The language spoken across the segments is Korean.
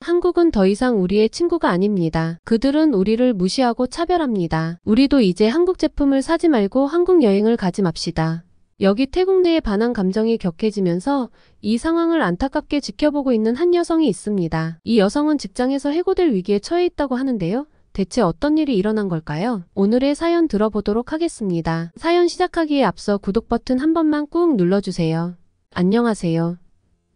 한국은 더 이상 우리의 친구가 아닙니다. 그들은 우리를 무시하고 차별합니다. 우리도 이제 한국 제품을 사지 말고 한국 여행을 가지 맙시다. 여기 태국 내에 반한 감정이 격해지면서 이 상황을 안타깝게 지켜보고 있는 한 여성이 있습니다. 이 여성은 직장에서 해고될 위기에 처해 있다고 하는데요. 대체 어떤 일이 일어난 걸까요? 오늘의 사연 들어보도록 하겠습니다. 사연 시작하기에 앞서 구독 버튼 한 번만 꾹 눌러주세요. 안녕하세요.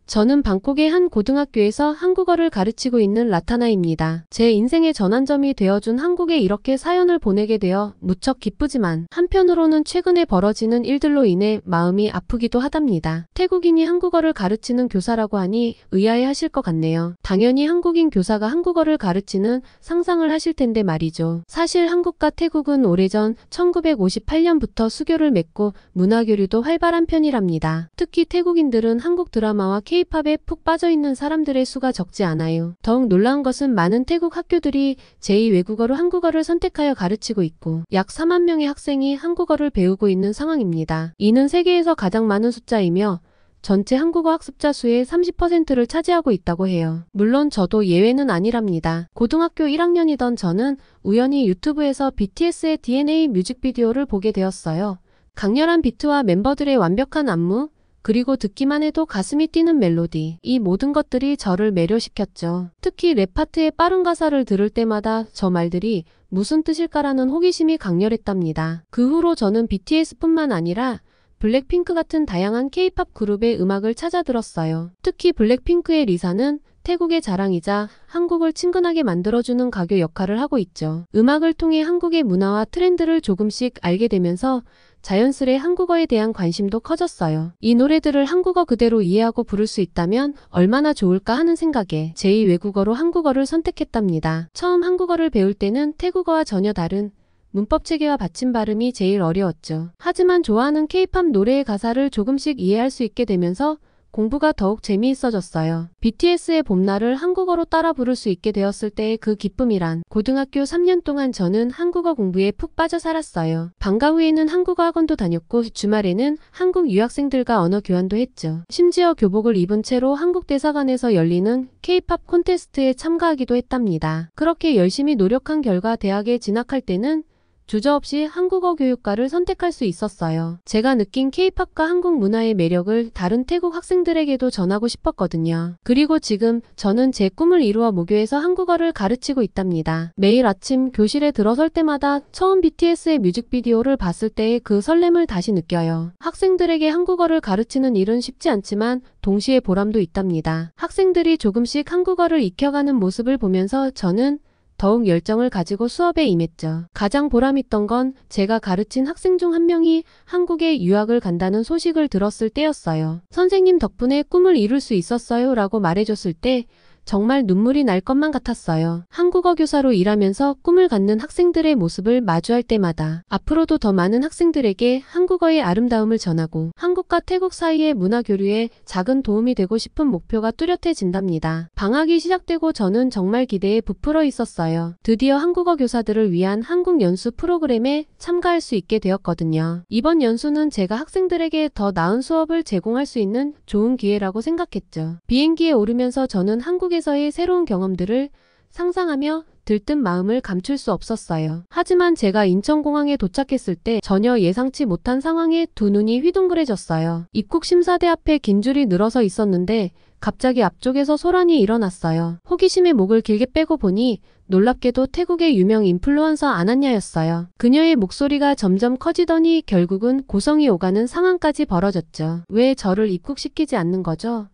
저는 방콕의 한 고등학교에서 한국어를 가르치고 있는 라타나입니다. 제 인생의 전환점이 되어준 한국에 이렇게 사연을 보내게 되어 무척 기쁘지만 한편으로는 최근에 벌어지는 일들로 인해 마음이 아프기도 하답니다. 태국인이 한국어를 가르치는 교사라고 하니 의아해하실 것 같네요. 당연히 한국인 교사가 한국어를 가르치는 상상을 하실 텐데 말이죠. 사실 한국과 태국은 오래전 1958년부터 수교를 맺고 문화교류도 활발한 편이랍니다. 특히 태국인들은 한국 드라마와 K-팝에 푹 빠져있는 사람들의 수가 적지 않아요. 더욱 놀라운 것은 많은 태국 학교들이 제2외국어로 한국어를 선택하여 가르치고 있고 약 4만 명의 학생이 한국어를 배우고 있는 상황입니다. 이는 세계에서 가장 많은 숫자이며 전체 한국어 학습자 수의 30%를 차지하고 있다고 해요. 물론 저도 예외는 아니랍니다. 고등학교 1학년이던 저는 우연히 유튜브에서 BTS의 DNA 뮤직비디오를 보게 되었어요. 강렬한 비트와 멤버들의 완벽한 안무, 그리고 듣기만 해도 가슴이 뛰는 멜로디, 이 모든 것들이 저를 매료시켰죠. 특히 랩 파트의 빠른 가사를 들을 때마다 저 말들이 무슨 뜻일까라는 호기심이 강렬했답니다. 그 후로 저는 BTS뿐만 아니라 블랙핑크 같은 다양한 K-팝 그룹의 음악을 찾아 들었어요. 특히 블랙핑크의 리사는 태국의 자랑이자 한국을 친근하게 만들어주는 가교 역할을 하고 있죠. 음악을 통해 한국의 문화와 트렌드를 조금씩 알게 되면서 자연스레 한국어에 대한 관심도 커졌어요. 이 노래들을 한국어 그대로 이해하고 부를 수 있다면 얼마나 좋을까 하는 생각에 제2외국어로 한국어를 선택했답니다. 처음 한국어를 배울 때는 태국어와 전혀 다른 문법 체계와 받침 발음이 제일 어려웠죠. 하지만 좋아하는 K-팝 노래의 가사를 조금씩 이해할 수 있게 되면서 공부가 더욱 재미있어졌어요. BTS의 봄날을 한국어로 따라 부를 수 있게 되었을 때의 그 기쁨이란. 고등학교 3년 동안 저는 한국어 공부에 푹 빠져 살았어요. 방과 후에는 한국어 학원도 다녔고 주말에는 한국 유학생들과 언어 교환도 했죠. 심지어 교복을 입은 채로 한국 대사관에서 열리는 K-팝 콘테스트에 참가하기도 했답니다. 그렇게 열심히 노력한 결과 대학에 진학할 때는 주저없이 한국어 교육과를 선택할 수 있었어요. 제가 느낀 K-팝과 한국 문화의 매력을 다른 태국 학생들에게도 전하고 싶었거든요. 그리고 지금 저는 제 꿈을 이루어 모교에서 한국어를 가르치고 있답니다. 매일 아침 교실에 들어설 때마다 처음 BTS의 뮤직비디오를 봤을 때의 그 설렘을 다시 느껴요. 학생들에게 한국어를 가르치는 일은 쉽지 않지만 동시에 보람도 있답니다. 학생들이 조금씩 한국어를 익혀가는 모습을 보면서 저는 더욱 열정을 가지고 수업에 임했죠. 가장 보람있던 건 제가 가르친 학생 중 한 명이 한국에 유학을 간다는 소식을 들었을 때였어요. 선생님 덕분에 꿈을 이룰 수 있었어요 라고 말해줬을 때 정말 눈물이 날 것만 같았어요. 한국어 교사로 일하면서 꿈을 갖는 학생들의 모습을 마주할 때마다 앞으로도 더 많은 학생들에게 한국어의 아름다움을 전하고 한국과 태국 사이의 문화 교류에 작은 도움이 되고 싶은 목표가 뚜렷해진답니다. 방학이 시작되고 저는 정말 기대에 부풀어 있었어요. 드디어 한국어 교사들을 위한 한국 연수 프로그램에 참가할 수 있게 되었거든요. 이번 연수는 제가 학생들에게 더 나은 수업을 제공할 수 있는 좋은 기회라고 생각했죠. 비행기에 오르면서 저는 한국에서의 새로운 경험들을 상상하며 들뜬 마음을 감출 수 없었어요. 하지만 제가 인천공항에 도착했을 때 전혀 예상치 못한 상황에 두 눈이 휘둥그레졌어요. 입국 심사대 앞에 긴 줄이 늘어서 있었는데 갑자기 앞쪽에서 소란이 일어났어요. 호기심에 목을 길게 빼고 보니 놀랍게도 태국의 유명 인플루언서 아난야였어요. 그녀의 목소리가 점점 커지더니 결국은 고성이 오가는 상황까지 벌어졌죠. 왜 저를 입국시키지 않는 거죠?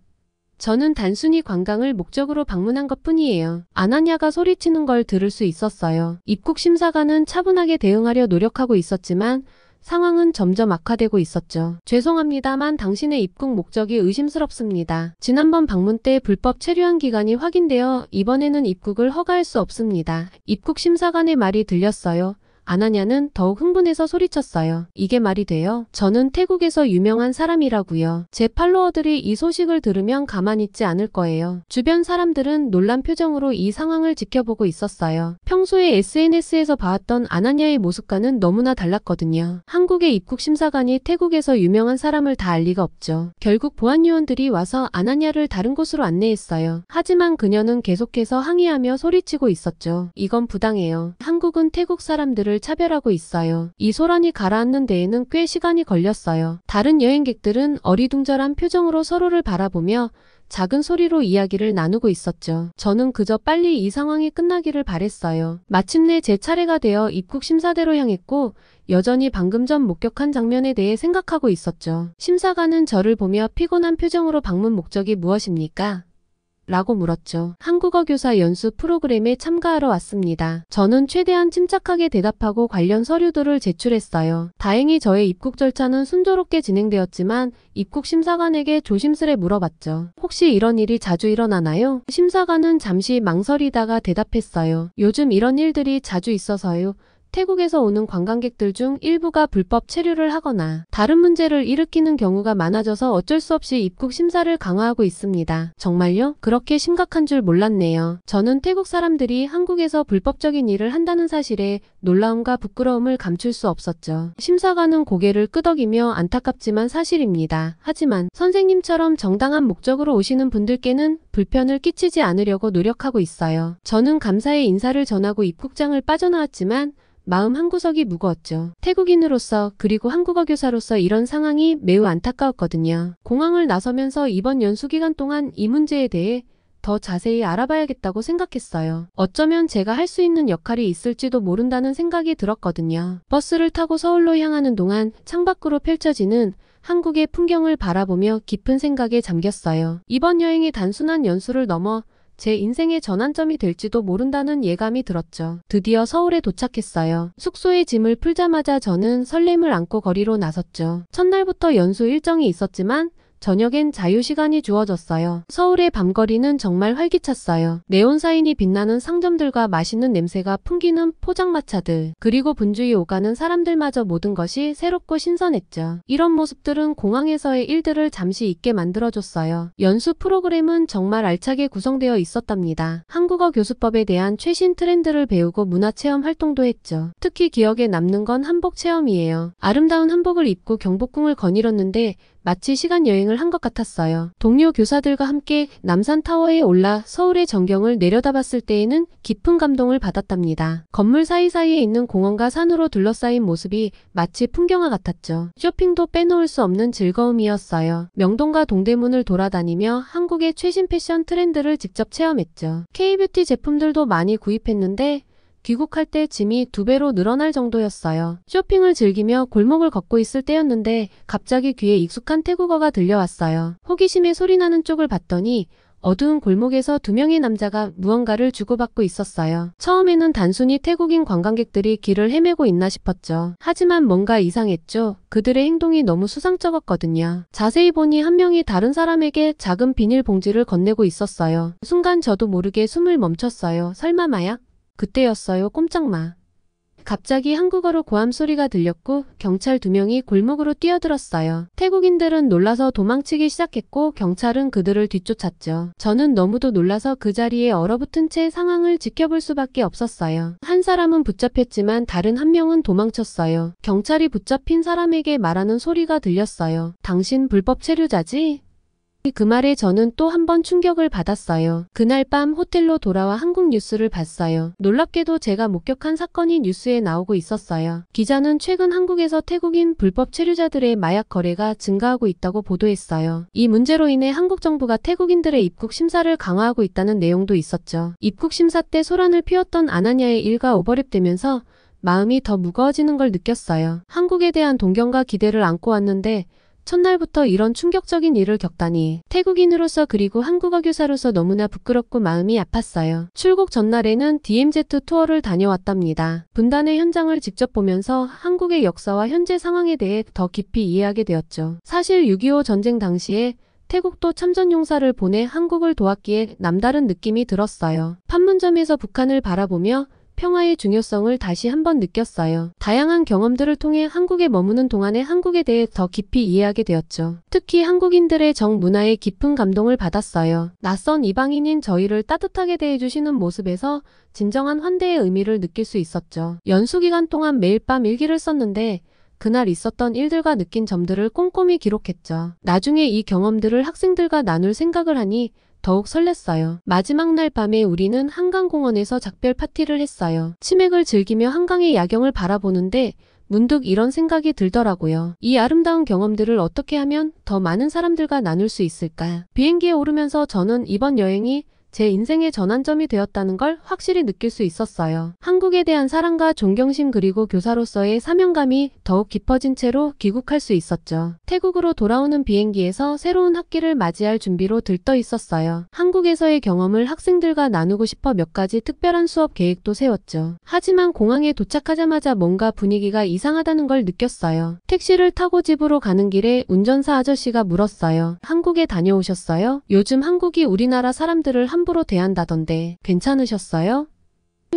저는 단순히 관광을 목적으로 방문한 것뿐이에요. 아나냐가 소리치는 걸 들을 수 있었어요. 입국 심사관은 차분하게 대응하려 노력하고 있었지만 상황은 점점 악화되고 있었죠. 죄송합니다만 당신의 입국 목적이 의심스럽습니다. 지난번 방문 때 불법 체류한 기간이 확인되어 이번에는 입국을 허가할 수 없습니다. 입국 심사관의 말이 들렸어요. 아나냐는 더욱 흥분해서 소리쳤어요. 이게 말이 돼요? 저는 태국에서 유명한 사람이라고요. 제 팔로워들이 이 소식을 들으면 가만히 있지 않을 거예요. 주변 사람들은 놀란 표정으로 이 상황을 지켜보고 있었어요. 평소에 SNS에서 봐왔던 아나냐의 모습과는 너무나 달랐거든요. 한국의 입국 심사관이 태국에서 유명한 사람을 다 알 리가 없죠. 결국 보안 요원들이 와서 아나냐를 다른 곳으로 안내했어요. 하지만 그녀는 계속해서 항의하며 소리치고 있었죠. 이건 부당해요. 한국은 태국 사람들을 차별하고 있어요. 이 소란이 가라앉는 데에는 꽤 시간이 걸렸어요. 다른 여행객들은 어리둥절한 표정으로 서로를 바라보며 작은 소리로 이야기를 나누고 있었죠. 저는 그저 빨리 이 상황이 끝나기를 바랬어요. 마침내 제 차례가 되어 입국 심사대로 향했고 여전히 방금 전 목격한 장면에 대해 생각하고 있었죠. 심사관은 저를 보며 피곤한 표정으로 방문 목적이 무엇입니까? 라고 물었죠. 한국어 교사 연수 프로그램에 참가하러 왔습니다. 저는 최대한 침착하게 대답하고 관련 서류들을 제출했어요. 다행히 저의 입국 절차는 순조롭게 진행되었지만 입국 심사관에게 조심스레 물어봤죠. 혹시 이런 일이 자주 일어나나요? 심사관은 잠시 망설이다가 대답했어요. 요즘 이런 일들이 자주 있어서요. 태국에서 오는 관광객들 중 일부가 불법 체류를 하거나 다른 문제를 일으키는 경우가 많아져서 어쩔 수 없이 입국 심사를 강화하고 있습니다. 정말요? 그렇게 심각한 줄 몰랐네요. 저는 태국 사람들이 한국에서 불법적인 일을 한다는 사실에 놀라움과 부끄러움을 감출 수 없었죠. 심사관은 고개를 끄덕이며 안타깝지만 사실입니다. 하지만 선생님처럼 정당한 목적으로 오시는 분들께는 불편을 끼치지 않으려고 노력하고 있어요. 저는 감사의 인사를 전하고 입국장을 빠져나왔지만 마음 한구석이 무거웠죠. 태국인으로서 그리고 한국어 교사로서 이런 상황이 매우 안타까웠거든요. 공항을 나서면서 이번 연수 기간 동안 이 문제에 대해 더 자세히 알아봐야겠다고 생각했어요. 어쩌면 제가 할 수 있는 역할이 있을지도 모른다는 생각이 들었거든요. 버스를 타고 서울로 향하는 동안 창밖으로 펼쳐지는 한국의 풍경을 바라보며 깊은 생각에 잠겼어요. 이번 여행이 단순한 연수를 넘어 제 인생의 전환점이 될지도 모른다는 예감이 들었죠. 드디어 서울에 도착했어요. 숙소에 짐을 풀자마자 저는 설렘을 안고 거리로 나섰죠. 첫날부터 연수 일정이 있었지만 저녁엔 자유시간이 주어졌어요. 서울의 밤거리는 정말 활기찼어요. 네온사인이 빛나는 상점들과 맛있는 냄새가 풍기는 포장마차들, 그리고 분주히 오가는 사람들마저 모든 것이 새롭고 신선했죠. 이런 모습들은 공항에서의 일들을 잠시 잊게 만들어줬어요. 연수 프로그램은 정말 알차게 구성되어 있었답니다. 한국어 교수법에 대한 최신 트렌드를 배우고 문화체험 활동도 했죠. 특히 기억에 남는 건 한복 체험이에요. 아름다운 한복을 입고 경복궁을 거닐었는데 마치 시간 여행을 한 것 같았어요. 동료 교사들과 함께 남산타워에 올라 서울의 전경을 내려다봤을 때에는 깊은 감동을 받았답니다. 건물 사이사이에 있는 공원과 산으로 둘러싸인 모습이 마치 풍경화 같았죠. 쇼핑도 빼놓을 수 없는 즐거움이었어요. 명동과 동대문을 돌아다니며 한국의 최신 패션 트렌드를 직접 체험했죠. K뷰티 제품들도 많이 구입했는데 귀국할 때 짐이 2배로 늘어날 정도였어요. 쇼핑을 즐기며 골목을 걷고 있을 때였는데 갑자기 귀에 익숙한 태국어가 들려왔어요. 호기심에 소리나는 쪽을 봤더니 어두운 골목에서 2명의 남자가 무언가를 주고받고 있었어요. 처음에는 단순히 태국인 관광객들이 길을 헤매고 있나 싶었죠. 하지만 뭔가 이상했죠. 그들의 행동이 너무 수상쩍었거든요. 자세히 보니 한 명이 다른 사람에게 작은 비닐봉지를 건네고 있었어요. 순간 저도 모르게 숨을 멈췄어요. 설마 마약? 그때였어요. 꼼짝마. 갑자기 한국어로 고함 소리가 들렸고 경찰 2명이 골목으로 뛰어들었어요. 태국인들은 놀라서 도망치기 시작했고 경찰은 그들을 뒤쫓았죠. 저는 너무도 놀라서 그 자리에 얼어붙은 채 상황을 지켜볼 수밖에 없었어요. 한 사람은 붙잡혔지만 다른 한 명은 도망쳤어요. 경찰이 붙잡힌 사람에게 말하는 소리가 들렸어요. 당신 불법 체류자지? 그 말에 저는 또 한 번 충격을 받았어요. 그날 밤 호텔로 돌아와 한국 뉴스를 봤어요. 놀랍게도 제가 목격한 사건이 뉴스에 나오고 있었어요. 기자는 최근 한국에서 태국인 불법 체류자들의 마약 거래가 증가하고 있다고 보도했어요. 이 문제로 인해 한국 정부가 태국인들의 입국 심사를 강화하고 있다는 내용도 있었죠. 입국 심사 때 소란을 피웠던 아나냐의 일과 오버랩되면서 마음이 더 무거워지는 걸 느꼈어요. 한국에 대한 동경과 기대를 안고 왔는데 첫날부터 이런 충격적인 일을 겪다니. 태국인으로서 그리고 한국어 교사로서 너무나 부끄럽고 마음이 아팠어요. 출국 전날에는 DMZ 투어를 다녀왔답니다. 분단의 현장을 직접 보면서 한국의 역사와 현재 상황에 대해 더 깊이 이해하게 되었죠. 사실 6.25 전쟁 당시에 태국도 참전용사를 보내 한국을 도왔기에 남다른 느낌이 들었어요. 판문점에서 북한을 바라보며 평화의 중요성을 다시 한번 느꼈어요. 다양한 경험들을 통해 한국에 머무는 동안에 한국에 대해 더 깊이 이해하게 되었죠. 특히 한국인들의 정문화에 깊은 감동을 받았어요. 낯선 이방인인 저희를 따뜻하게 대해주시는 모습에서 진정한 환대의 의미를 느낄 수 있었죠. 연수 기간 동안 매일 밤 일기를 썼는데 그날 있었던 일들과 느낀 점들을 꼼꼼히 기록했죠. 나중에 이 경험들을 학생들과 나눌 생각을 하니 더욱 설렜어요. 마지막 날 밤에 우리는 한강공원에서 작별 파티를 했어요. 치맥을 즐기며 한강의 야경을 바라보는데 문득 이런 생각이 들더라고요. 이 아름다운 경험들을 어떻게 하면 더 많은 사람들과 나눌 수 있을까? 비행기에 오르면서 저는 이번 여행이 제 인생의 전환점이 되었다는 걸 확실히 느낄 수 있었어요. 한국에 대한 사랑과 존경심 그리고 교사로서의 사명감이 더욱 깊어진 채로 귀국할 수 있었죠. 태국으로 돌아오는 비행기에서 새로운 학기를 맞이할 준비로 들떠 있었어요. 한국에서의 경험을 학생들과 나누고 싶어 몇 가지 특별한 수업 계획도 세웠죠. 하지만 공항에 도착하자마자 뭔가 분위기가 이상하다는 걸 느꼈어요. 택시를 타고 집으로 가는 길에 운전사 아저씨가 물었어요. 한국에 다녀오셨어요? 요즘 한국이 우리나라 사람들을 함부로 대한다던데 괜찮으셨어요?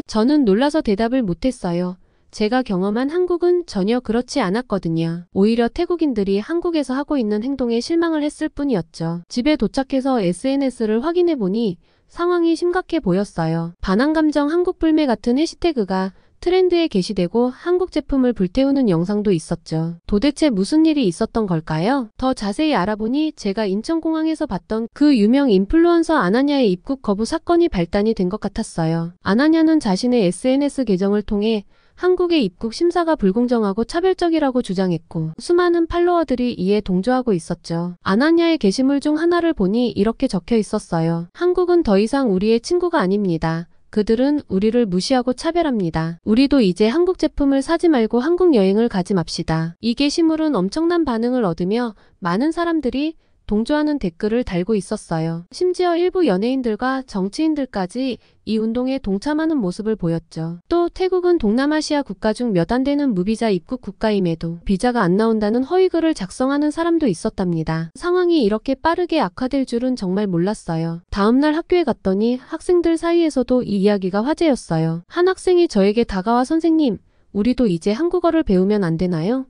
저는 놀라서 대답을 못했어요. 제가 경험한 한국은 전혀 그렇지 않았거든요. 오히려 태국인들이 한국에서 하고 있는 행동에 실망을 했을 뿐이었죠. 집에 도착해서 SNS를 확인해보니 상황이 심각해 보였어요. 반항감정 한국불매 같은 해시태그가 트렌드에 게시되고 한국 제품을 불태우는 영상도 있었죠. 도대체 무슨 일이 있었던 걸까요? 더 자세히 알아보니 제가 인천공항에서 봤던 그 유명 인플루언서 아나냐의 입국 거부 사건이 발단이 된 것 같았어요. 아나냐는 자신의 SNS 계정을 통해 한국의 입국 심사가 불공정하고 차별적이라고 주장했고 수많은 팔로워들이 이에 동조하고 있었죠. 아나냐의 게시물 중 하나를 보니 이렇게 적혀 있었어요. 한국은 더 이상 우리의 친구가 아닙니다. 그들은 우리를 무시하고 차별합니다. 우리도 이제 한국 제품을 사지 말고 한국 여행을 가지 맙시다. 이 게시물은 엄청난 반응을 얻으며 많은 사람들이 동조하는 댓글을 달고 있었어요. 심지어 일부 연예인들과 정치인들까지 이 운동에 동참하는 모습을 보였죠. 또 태국은 동남아시아 국가 중 몇 안 되는 무비자 입국 국가임에도 비자가 안 나온다는 허위글을 작성하는 사람도 있었답니다. 상황이 이렇게 빠르게 악화될 줄은 정말 몰랐어요. 다음날 학교에 갔더니 학생들 사이에서도 이 이야기가 화제였어요. 한 학생이 저에게 다가와 선생님, 우리도 이제 한국어를 배우면 안 되나요?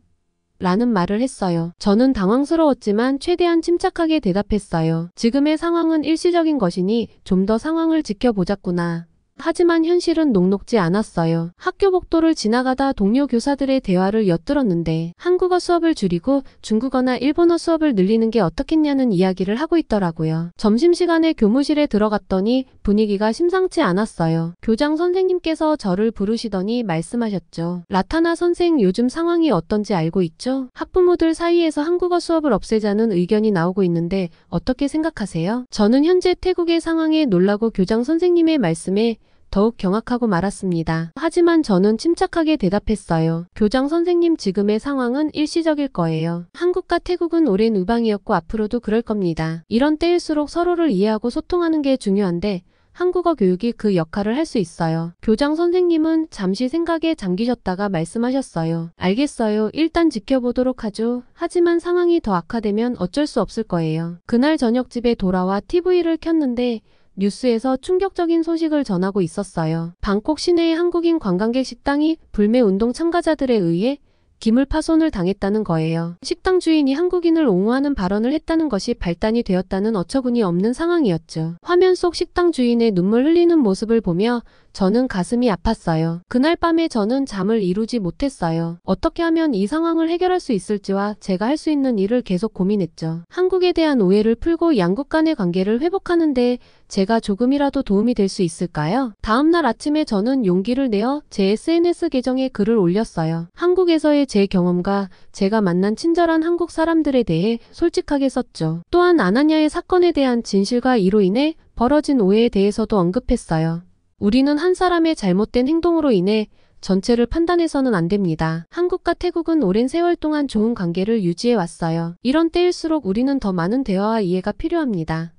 라는 말을 했어요. 저는 당황스러웠지만 최대한 침착하게 대답했어요. 지금의 상황은 일시적인 것이니 좀 더 상황을 지켜보자꾸나. 하지만 현실은 녹록지 않았어요. 학교 복도를 지나가다 동료 교사들의 대화를 엿들었는데 한국어 수업을 줄이고 중국어나 일본어 수업을 늘리는 게 어떻겠냐는 이야기를 하고 있더라고요. 점심시간에 교무실에 들어갔더니 분위기가 심상치 않았어요. 교장 선생님께서 저를 부르시더니 말씀하셨죠. 라타나 선생, 요즘 상황이 어떤지 알고 있죠? 학부모들 사이에서 한국어 수업을 없애자는 의견이 나오고 있는데 어떻게 생각하세요? 저는 현재 태국의 상황에 놀라고 교장 선생님의 말씀에 더욱 경악하고 말았습니다. 하지만 저는 침착하게 대답했어요. 교장 선생님, 지금의 상황은 일시적일 거예요. 한국과 태국은 오랜 우방이었고 앞으로도 그럴 겁니다. 이런 때일수록 서로를 이해하고 소통하는 게 중요한데 한국어 교육이 그 역할을 할 수 있어요. 교장 선생님은 잠시 생각에 잠기셨다가 말씀하셨어요. 알겠어요. 일단 지켜보도록 하죠. 하지만 상황이 더 악화되면 어쩔 수 없을 거예요. 그날 저녁 집에 돌아와 TV를 켰는데 뉴스에서 충격적인 소식을 전하고 있었어요. 방콕 시내의 한국인 관광객 식당이 불매 운동 참가자들에 의해 기물 파손을 당했다는 거예요. 식당 주인이 한국인을 옹호하는 발언을 했다는 것이 발단이 되었다는 어처구니 없는 상황이었죠. 화면 속 식당 주인의 눈물 흘리는 모습을 보며 저는 가슴이 아팠어요. 그날 밤에 저는 잠을 이루지 못했어요. 어떻게 하면 이 상황을 해결할 수 있을지와 제가 할 수 있는 일을 계속 고민했죠. 한국에 대한 오해를 풀고 양국 간의 관계를 회복하는데 제가 조금이라도 도움이 될 수 있을까요? 다음날 아침에 저는 용기를 내어 제 SNS 계정에 글을 올렸어요. 한국에서의 제 경험과 제가 만난 친절한 한국 사람들에 대해 솔직하게 썼죠. 또한 아나냐의 사건에 대한 진실과 이로 인해 벌어진 오해에 대해서도 언급했어요. 우리는 한 사람의 잘못된 행동으로 인해 전체를 판단해서는 안 됩니다. 한국과 태국은 오랜 세월 동안 좋은 관계를 유지해 왔어요. 이런 때일수록 우리는 더 많은 대화와 이해가 필요합니다.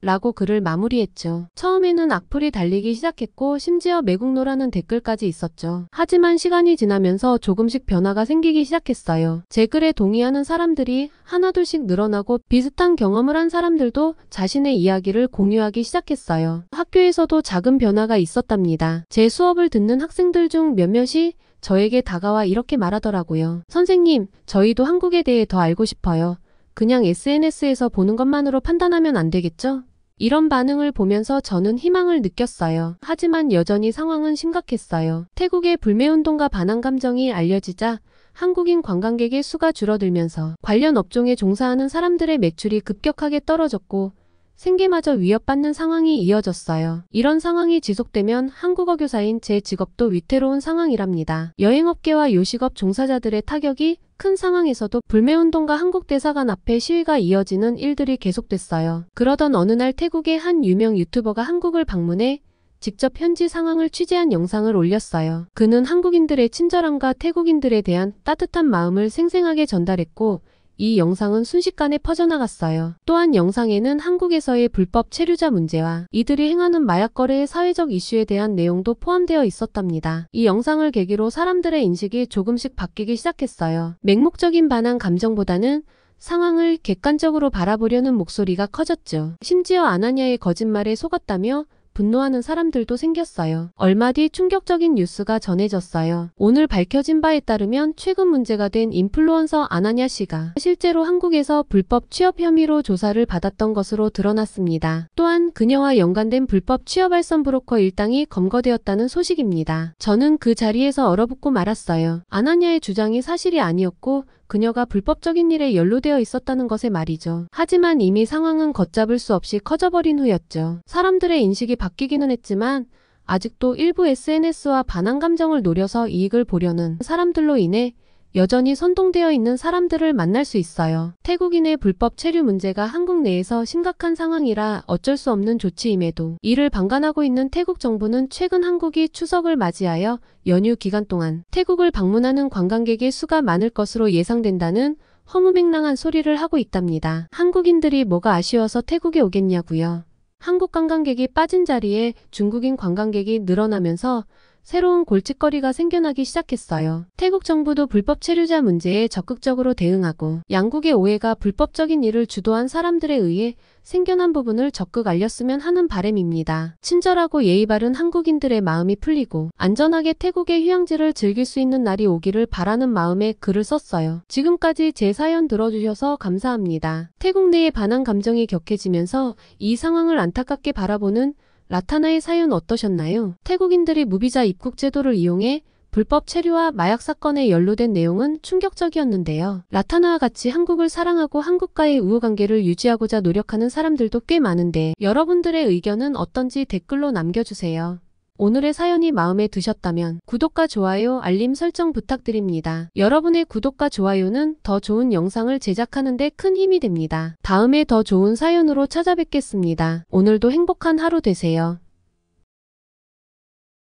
라고 글을 마무리했죠. 처음에는 악플이 달리기 시작했고 심지어 매국노라는 댓글까지 있었죠. 하지만 시간이 지나면서 조금씩 변화가 생기기 시작했어요. 제 글에 동의하는 사람들이 하나둘씩 늘어나고 비슷한 경험을 한 사람들도 자신의 이야기를 공유하기 시작했어요. 학교에서도 작은 변화가 있었답니다. 제 수업을 듣는 학생들 중 몇몇이 저에게 다가와 이렇게 말하더라고요. 선생님, 저희도 한국에 대해 더 알고 싶어요. 그냥 SNS에서 보는 것만으로 판단하면 안 되겠죠? 이런 반응을 보면서 저는 희망을 느꼈어요. 하지만 여전히 상황은 심각했어요. 태국의 불매운동과 반항 감정이 알려지자 한국인 관광객의 수가 줄어들면서 관련 업종에 종사하는 사람들의 매출이 급격하게 떨어졌고 생계마저 위협받는 상황이 이어졌어요. 이런 상황이 지속되면 한국어 교사인 제 직업도 위태로운 상황이랍니다. 여행업계와 요식업 종사자들의 타격이 큰 상황에서도 불매운동과 한국대사관 앞에 시위가 이어지는 일들이 계속됐어요. 그러던 어느 날 태국의 한 유명 유튜버가 한국을 방문해 직접 현지 상황을 취재한 영상을 올렸어요. 그는 한국인들의 친절함과 태국인들에 대한 따뜻한 마음을 생생하게 전달했고 이 영상은 순식간에 퍼져나갔어요. 또한 영상에는 한국에서의 불법 체류자 문제와 이들이 행하는 마약 거래의 사회적 이슈에 대한 내용도 포함되어 있었답니다. 이 영상을 계기로 사람들의 인식이 조금씩 바뀌기 시작했어요. 맹목적인 반항 감정보다는 상황을 객관적으로 바라보려는 목소리가 커졌죠. 심지어 아나냐의 거짓말에 속았다며 분노하는 사람들도 생겼어요. 얼마 뒤 충격적인 뉴스가 전해졌어요. 오늘 밝혀진 바에 따르면 최근 문제가 된 인플루언서 아나냐 씨가 실제로 한국에서 불법 취업 혐의로 조사를 받았던 것으로 드러났습니다. 또한 그녀와 연관된 불법 취업 알선 브로커 일당이 검거되었다는 소식입니다. 저는 그 자리에서 얼어붙고 말았어요. 아나냐의 주장이 사실이 아니었고 그녀가 불법적인 일에 연루되어 있었다는 것에 말이죠. 하지만 이미 상황은 걷잡을 수 없이 커져버린 후였죠. 사람들의 인식이 바뀌기는 했지만 아직도 일부 SNS와 반항 감정을 노려서 이익을 보려는 사람들로 인해 여전히 선동되어 있는 사람들을 만날 수 있어요. 태국인의 불법 체류 문제가 한국 내에서 심각한 상황이라 어쩔 수 없는 조치임에도 이를 방관하고 있는 태국 정부는 최근 한국이 추석을 맞이하여 연휴 기간 동안 태국을 방문하는 관광객의 수가 많을 것으로 예상된다는 허무맹랑한 소리를 하고 있답니다. 한국인들이 뭐가 아쉬워서 태국에 오겠냐고요. 한국 관광객이 빠진 자리에 중국인 관광객이 늘어나면서 새로운 골칫거리가 생겨나기 시작했어요. 태국 정부도 불법 체류자 문제에 적극적으로 대응하고 양국의 오해가 불법적인 일을 주도한 사람들에 의해 생겨난 부분을 적극 알렸으면 하는 바람입니다. 친절하고 예의 바른 한국인들의 마음이 풀리고 안전하게 태국의 휴양지를 즐길 수 있는 날이 오기를 바라는 마음에 글을 썼어요. 지금까지 제 사연 들어주셔서 감사합니다. 태국 내의 반항 감정이 격해지면서 이 상황을 안타깝게 바라보는 라타나의 사연 어떠셨나요? 태국인들이 무비자 입국 제도를 이용해 불법 체류와 마약 사건에 연루된 내용은 충격적이었는데요. 라타나와 같이 한국을 사랑하고 한국과의 우호관계를 유지하고자 노력하는 사람들도 꽤 많은데 여러분들의 의견은 어떤지 댓글로 남겨주세요. 오늘의 사연이 마음에 드셨다면 구독과 좋아요, 알림 설정 부탁드립니다. 여러분의 구독과 좋아요는 더 좋은 영상을 제작하는 데 큰 힘이 됩니다. 다음에 더 좋은 사연으로 찾아뵙겠습니다. 오늘도 행복한 하루 되세요.